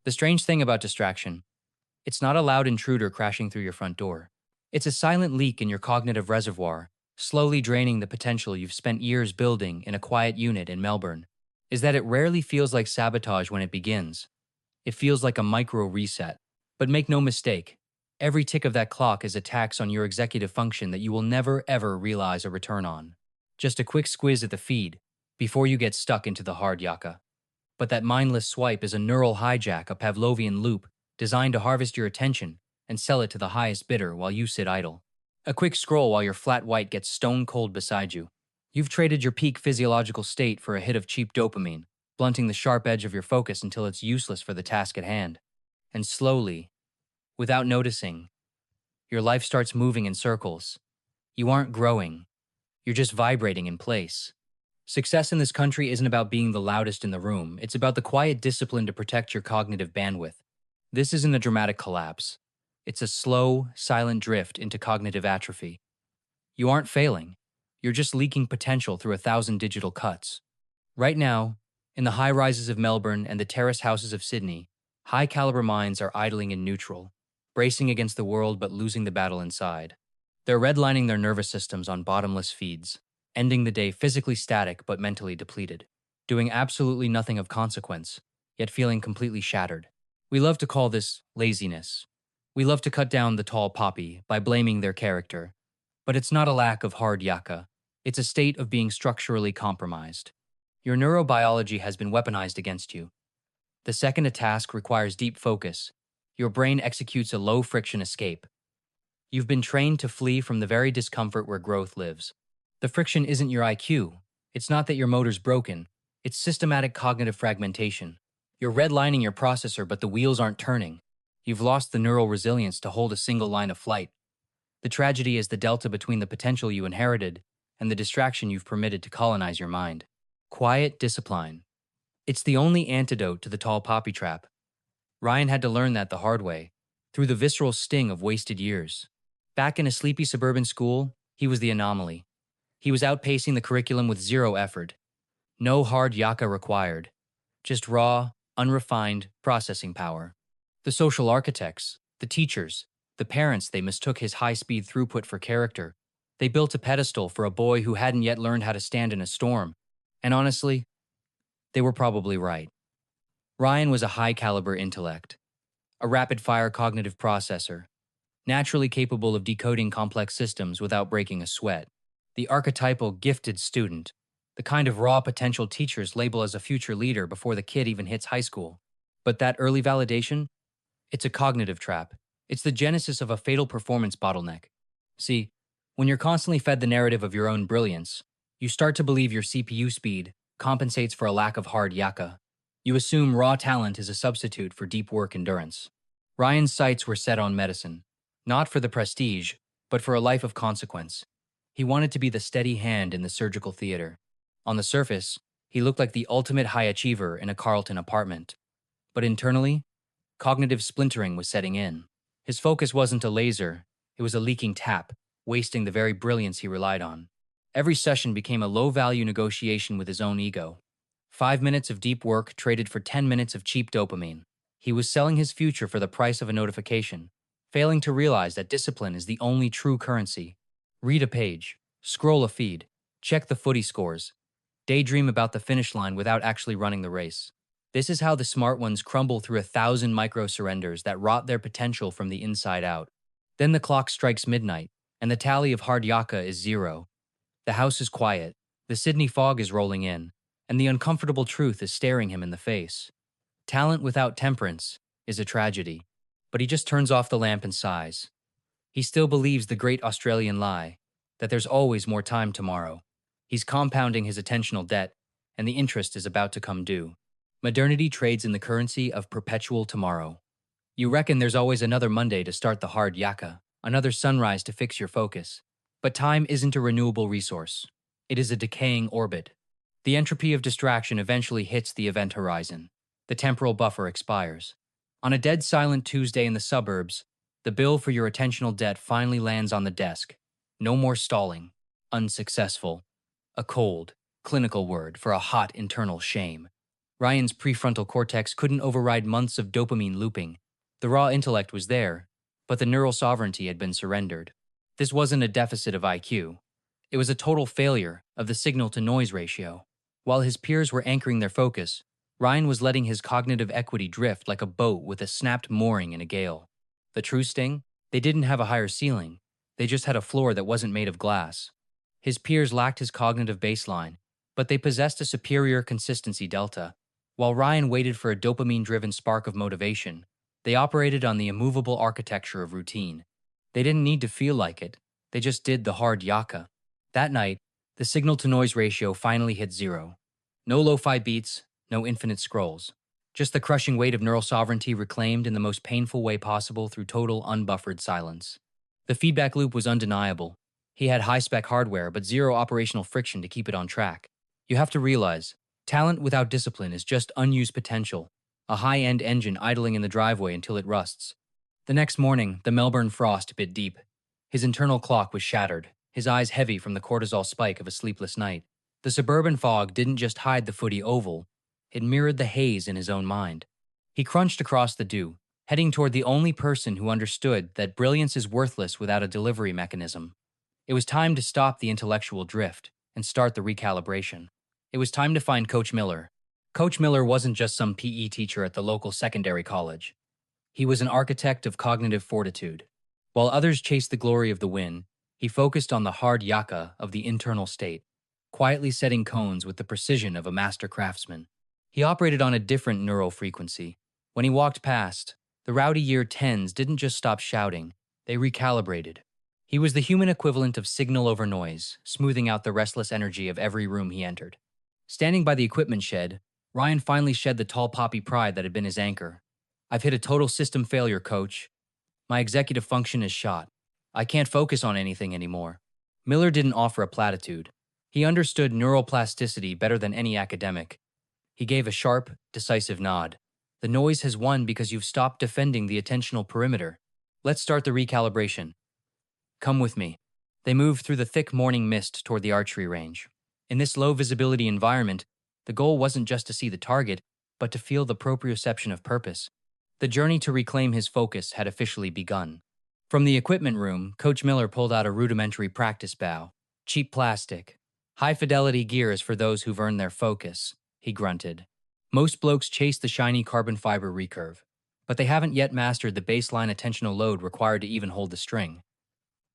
The strange thing about distraction, it's not a loud intruder crashing through your front door. It's a silent leak in your cognitive reservoir, slowly draining the potential you've spent years building in a quiet unit in Melbourne. Is that it rarely feels like sabotage when it begins. It feels like a micro reset. But make no mistake, every tick of that clock is a tax on your executive function that you will never ever realize a return on. Just a quick squiz at the feed before you get stuck into the hard yaka. But that mindless swipe is a neural hijack, a Pavlovian loop designed to harvest your attention and sell it to the highest bidder while you sit idle. A quick scroll while your flat white gets stone cold beside you. You've traded your peak physiological state for a hit of cheap dopamine, blunting the sharp edge of your focus until it's useless for the task at hand. And slowly, without noticing, your life starts moving in circles. You aren't growing, you're just vibrating in place. Success in this country isn't about being the loudest in the room, it's about the quiet discipline to protect your cognitive bandwidth. This isn't a dramatic collapse. It's a slow, silent drift into cognitive atrophy. You aren't failing, you're just leaking potential through 1,000 digital cuts. Right now, in the high rises of Melbourne and the terrace houses of Sydney, high-caliber minds are idling in neutral, bracing against the world but losing the battle inside. They're redlining their nervous systems on bottomless feeds, ending the day physically static but mentally depleted, doing absolutely nothing of consequence, yet feeling completely shattered. We love to call this laziness. We love to cut down the tall poppy by blaming their character. But it's not a lack of hard yaka, it's a state of being structurally compromised. Your neurobiology has been weaponized against you. The second a task requires deep focus, your brain executes a low-friction escape. You've been trained to flee from the very discomfort where growth lives. The friction isn't your IQ. It's not that your motor's broken. It's systematic cognitive fragmentation. You're redlining your processor, but the wheels aren't turning. You've lost the neural resilience to hold a single line of flight. The tragedy is the delta between the potential you inherited and the distraction you've permitted to colonize your mind. Quiet discipline. It's the only antidote to the tall poppy trap. Ryan had to learn that the hard way, through the visceral sting of wasted years. Back in a sleepy suburban school, he was the anomaly. He was outpacing the curriculum with zero effort. No hard yaka required. Just raw, unrefined processing power. The social architects, the teachers, the parents, they mistook his high-speed throughput for character. They built a pedestal for a boy who hadn't yet learned how to stand in a storm. And honestly, they were probably right. Ryan was a high-caliber intellect, a rapid-fire cognitive processor, naturally capable of decoding complex systems without breaking a sweat. The archetypal gifted student, the kind of raw potential teachers label as a future leader before the kid even hits high school. But that early validation? It's a cognitive trap. It's the genesis of a fatal performance bottleneck. See, when you're constantly fed the narrative of your own brilliance, you start to believe your CPU speed compensates for a lack of hard yaka. You assume raw talent is a substitute for deep work endurance. Ryan's sights were set on medicine, not for the prestige, but for a life of consequence. He wanted to be the steady hand in the surgical theater. On the surface, he looked like the ultimate high achiever in a Carlton apartment. But internally, cognitive splintering was setting in. His focus wasn't a laser, it was a leaking tap, wasting the very brilliance he relied on. Every session became a low-value negotiation with his own ego. 5 minutes of deep work traded for 10 minutes of cheap dopamine. He was selling his future for the price of a notification, failing to realize that discipline is the only true currency. Read a page, scroll a feed, check the footy scores, daydream about the finish line without actually running the race. This is how the smart ones crumble through 1,000 micro-surrenders that rot their potential from the inside out. Then the clock strikes midnight, and the tally of hard yaka is 0. The house is quiet, the Sydney fog is rolling in, and the uncomfortable truth is staring him in the face. Talent without temperance is a tragedy, but he just turns off the lamp and sighs. He still believes the great Australian lie, that there's always more time tomorrow. He's compounding his attentional debt, and the interest is about to come due. Modernity trades in the currency of perpetual tomorrow. You reckon there's always another Monday to start the hard yaka, another sunrise to fix your focus. But time isn't a renewable resource. It is a decaying orbit. The entropy of distraction eventually hits the event horizon. The temporal buffer expires. On a dead silent Tuesday in the suburbs, the bill for your attentional debt finally lands on the desk. No more stalling. Unsuccessful. A cold, clinical word for a hot internal shame. Ryan's prefrontal cortex couldn't override months of dopamine looping. The raw intellect was there, but the neural sovereignty had been surrendered. This wasn't a deficit of IQ. It was a total failure of the signal-to-noise ratio. While his peers were anchoring their focus, Ryan was letting his cognitive equity drift like a boat with a snapped mooring in a gale. The true sting? They didn't have a higher ceiling. They just had a floor that wasn't made of glass. His peers lacked his cognitive baseline, but they possessed a superior consistency delta. While Ryan waited for a dopamine-driven spark of motivation, they operated on the immovable architecture of routine. They didn't need to feel like it. They just did the hard yaka. That night, the signal-to-noise ratio finally hit zero. No lo-fi beats, no infinite scrolls. Just the crushing weight of neural sovereignty reclaimed in the most painful way possible through total unbuffered silence. The feedback loop was undeniable. He had high-spec hardware, but zero operational friction to keep it on track. You have to realize, talent without discipline is just unused potential, a high-end engine idling in the driveway until it rusts. The next morning, the Melbourne frost bit deep. His internal clock was shattered, his eyes heavy from the cortisol spike of a sleepless night. The suburban fog didn't just hide the footy oval, it mirrored the haze in his own mind. He crunched across the dew, heading toward the only person who understood that brilliance is worthless without a delivery mechanism. It was time to stop the intellectual drift and start the recalibration. It was time to find Coach Miller. Coach Miller wasn't just some PE teacher at the local secondary college. He was an architect of cognitive fortitude. While others chased the glory of the win, he focused on the hard yaka of the internal state, quietly setting cones with the precision of a master craftsman. He operated on a different neural frequency. When he walked past, the rowdy year 10s didn't just stop shouting, they recalibrated. He was the human equivalent of signal over noise, smoothing out the restless energy of every room he entered. Standing by the equipment shed, Ryan finally shed the tall poppy pride that had been his anchor. "I've hit a total system failure, coach. My executive function is shot. I can't focus on anything anymore." Miller didn't offer a platitude. He understood neuroplasticity better than any academic. He gave a sharp, decisive nod. "The noise has won because you've stopped defending the attentional perimeter. Let's start the recalibration. Come with me." They moved through the thick morning mist toward the archery range. In this low-visibility environment, the goal wasn't just to see the target, but to feel the proprioception of purpose. The journey to reclaim his focus had officially begun. From the equipment room, Coach Miller pulled out a rudimentary practice bow. "Cheap plastic. High-fidelity gear is for those who've earned their focus," he grunted. "Most blokes chase the shiny carbon fiber recurve, but they haven't yet mastered the baseline attentional load required to even hold the string."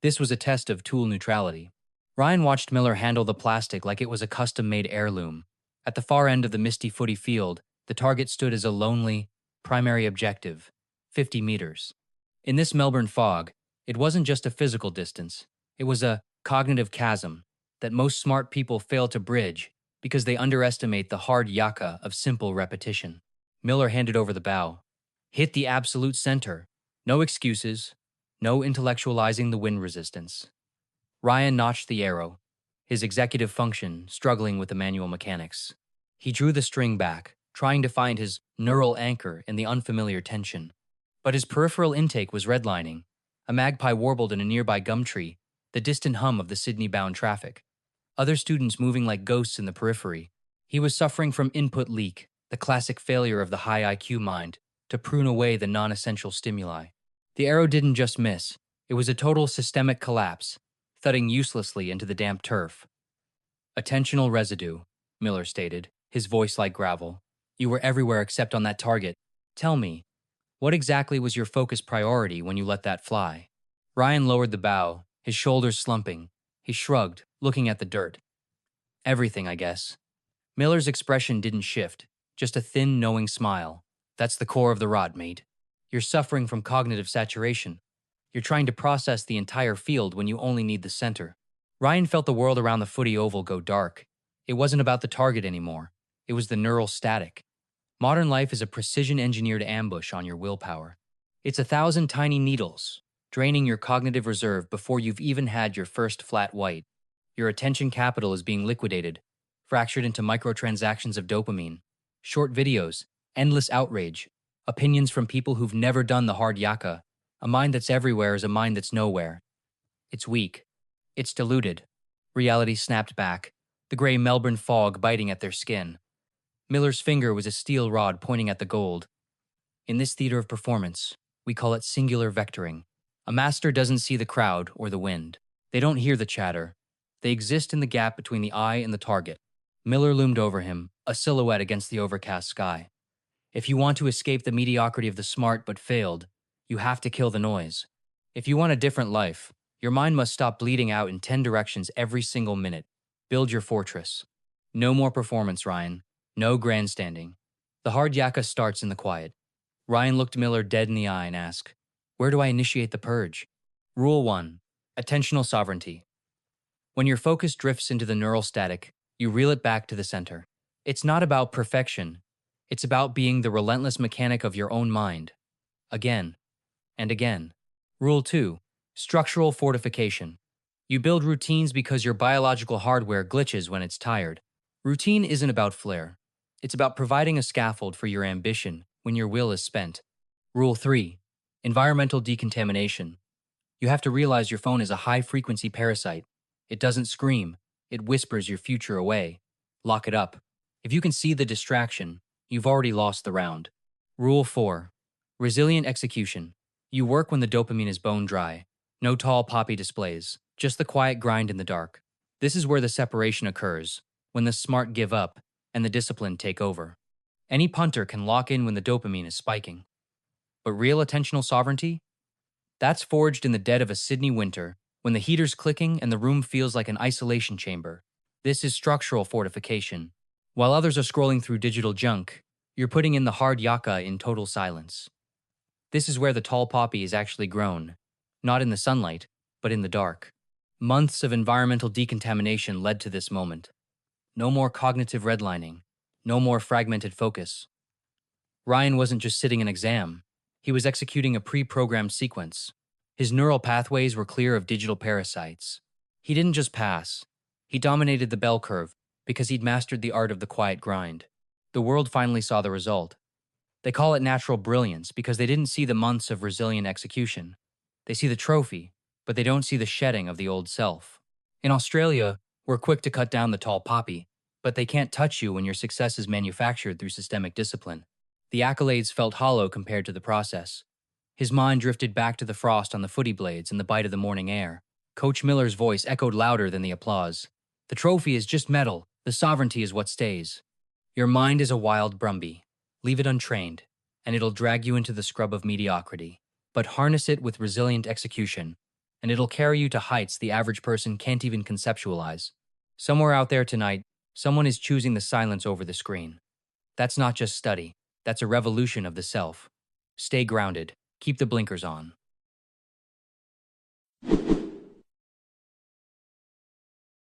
This was a test of tool neutrality. Ryan watched Miller handle the plastic like it was a custom-made heirloom. At the far end of the misty footy field, the target stood as a lonely, primary objective, 50 meters. In this Melbourne fog, it wasn't just a physical distance. It was a cognitive chasm that most smart people fail to bridge because they underestimate the hard yaka of simple repetition. Miller handed over the bow. "Hit the absolute center. No excuses. No intellectualizing the wind resistance." Ryan notched the arrow, his executive function struggling with the manual mechanics. He drew the string back, trying to find his neural anchor in the unfamiliar tension. But his peripheral intake was redlining. A magpie warbled in a nearby gum tree, the distant hum of the Sydney-bound traffic. Other students moving like ghosts in the periphery. He was suffering from input leak, the classic failure of the high IQ mind to prune away the non-essential stimuli. The arrow didn't just miss. It was a total systemic collapse, thudding uselessly into the damp turf. "Attentional residue," Miller stated, his voice like gravel. "You were everywhere except on that target. Tell me, what exactly was your focus priority when you let that fly?" Ryan lowered the bow, his shoulders slumping. He shrugged, looking at the dirt. "Everything, I guess." Miller's expression didn't shift, just a thin, knowing smile. "That's the core of the rot, mate. You're suffering from cognitive saturation. You're trying to process the entire field when you only need the center." Ryan felt the world around the footy oval go dark. It wasn't about the target anymore. It was the neural static. Modern life is a precision-engineered ambush on your willpower. It's 1,000 tiny needles, draining your cognitive reserve before you've even had your first flat white. Your attention capital is being liquidated, fractured into microtransactions of dopamine, short videos, endless outrage, opinions from people who've never done the hard yaka. A mind that's everywhere is a mind that's nowhere. It's weak. It's diluted. Reality snapped back, the gray Melbourne fog biting at their skin. Miller's finger was a steel rod pointing at the gold. In this theater of performance, we call it singular vectoring. A master doesn't see the crowd or the wind. They don't hear the chatter. They exist in the gap between the eye and the target. Miller loomed over him, a silhouette against the overcast sky. If you want to escape the mediocrity of the smart but failed, you have to kill the noise. If you want a different life, your mind must stop bleeding out in 10 directions every single minute. Build your fortress. No more performance, Ryan. No grandstanding. The hard yakka starts in the quiet. Ryan looked Miller dead in the eye and asked, "Where do I initiate the purge?" Rule 1. Attentional sovereignty. When your focus drifts into the neural static, you reel it back to the center. It's not about perfection. It's about being the relentless mechanic of your own mind. Again and again. Rule 2. Structural fortification. You build routines because your biological hardware glitches when it's tired. Routine isn't about flair. It's about providing a scaffold for your ambition when your will is spent. Rule 3. Environmental decontamination. You have to realize your phone is a high-frequency parasite. It doesn't scream. It whispers your future away. Lock it up. If you can see the distraction, you've already lost the round. Rule 4. Resilient execution. You work when the dopamine is bone dry. No tall poppy displays, just the quiet grind in the dark. This is where the separation occurs, when the smart give up and the discipline take over. Any punter can lock in when the dopamine is spiking. But real attentional sovereignty? That's forged in the dead of a Sydney winter, when the heater's clicking and the room feels like an isolation chamber. This is structural fortification. While others are scrolling through digital junk, you're putting in the hard yakka in total silence. This is where the tall poppy is actually grown, not in the sunlight, but in the dark. Months of environmental decontamination led to this moment. No more cognitive redlining, no more fragmented focus. Ryan wasn't just sitting an exam, he was executing a pre-programmed sequence. His neural pathways were clear of digital parasites. He didn't just pass, he dominated the bell curve because he'd mastered the art of the quiet grind. The world finally saw the result. They call it natural brilliance because they didn't see the months of resilient execution. They see the trophy, but they don't see the shedding of the old self. In Australia, we're quick to cut down the tall poppy, but they can't touch you when your success is manufactured through systemic discipline. The accolades felt hollow compared to the process. His mind drifted back to the frost on the footy blades and the bite of the morning air. Coach Miller's voice echoed louder than the applause. The trophy is just metal. The sovereignty is what stays. Your mind is a wild brumby. Leave it untrained, and it'll drag you into the scrub of mediocrity. But harness it with resilient execution, and it'll carry you to heights the average person can't even conceptualize. Somewhere out there tonight, someone is choosing the silence over the screen. That's not just study. That's a revolution of the self. Stay grounded. Keep the blinkers on.